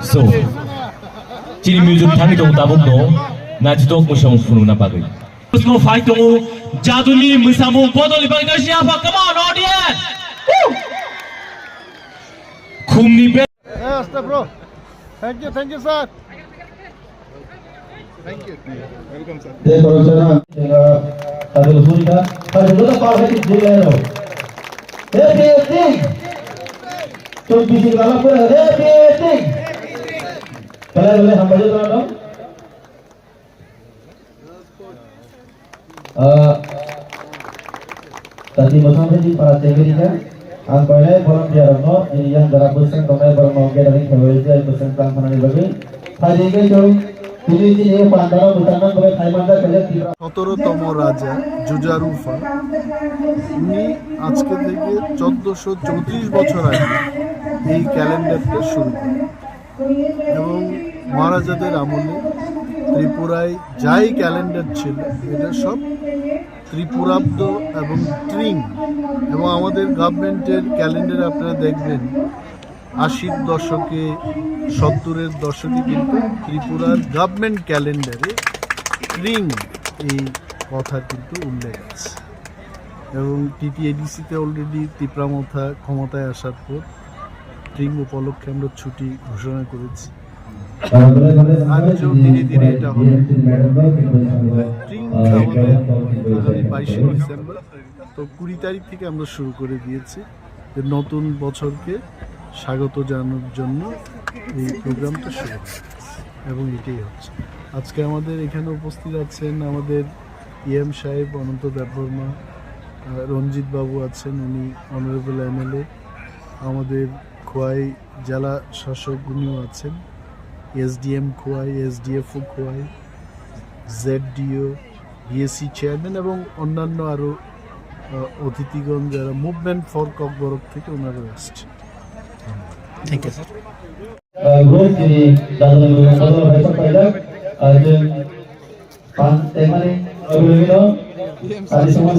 So, Chini music tangi dong tabung no, na jitok mo siyang puno na bagay. Terus mo fight dong, jaduli misamu bodoli bagay siapa? Come on audience! Kumni be. Yes, bro. Thank you, sir. Thank you. Welcome, sir. Tadi bersama di para tekniknya, angkanya volunteer no, ini yang berapuskan kami bermauke dari KWJ bersama penani bagi. Hari ini jauh, ini pandang bersama bagi Thailand kerja tiga. 17তম রাজা জুজারুফা উনি আজকে থেকে 1434 বছর আগে এই ক্যালেন্ডারটা শুরু করেন এবং মহারাজাদের আমলে ত্রিপুরায় যাই ক্যালেন্ডার ছিল এটা সব ত্রিপুরাব্দ এবং ট্রিং এবং আমাদের গভর্নমেন্টের ক্যালেন্ডারে আপনারা দেখবেন 80-র দশকে 70-এর দশকে কিন্তু ত্রিপুরার গভর্নমেন্ট ক্যালেন্ডারে ট্রিং এই কথা কিন্তু উল্লেখ আছে এবং টিটিএডিসিতে অলরেডি তিপ্রামথা ক্ষমতায় আসার পর ট্রিং উপলক্ষে আমরা ছুটি ঘোষণা করেছি আজও ধীরে ধীরে এটা হবে ট্রিং আমাদের আগামী 22শে ডিসেম্বর তো 20 তারিখ থেকে আমরা শুরু করে দিয়েছি নতুন বছরকে স্বাগত জানানোর জন্য এই প্রোগ্রামটা শুরু হচ্ছে এবং এটাই হচ্ছে আজকে আমাদের এখানে উপস্থিত আছেন আমাদের ইএম সাহেব অনন্ত দেববর্মা রঞ্জিত বাবু আছেন উনি অনারেবল এমএলএ আমাদের খোয়াই জেলা শাসক উনিও আছেন SDM Khowai SDFO Khowai ZDO BSC chairman এবং অন্যান্য আরও অতিথিগণ যারা মুভমেন্ট ফর ককবরক থেকে ওনারা আসছে Thank you, sir. Group ini dalam beberapa besok pada ada pan temanya, tadi semua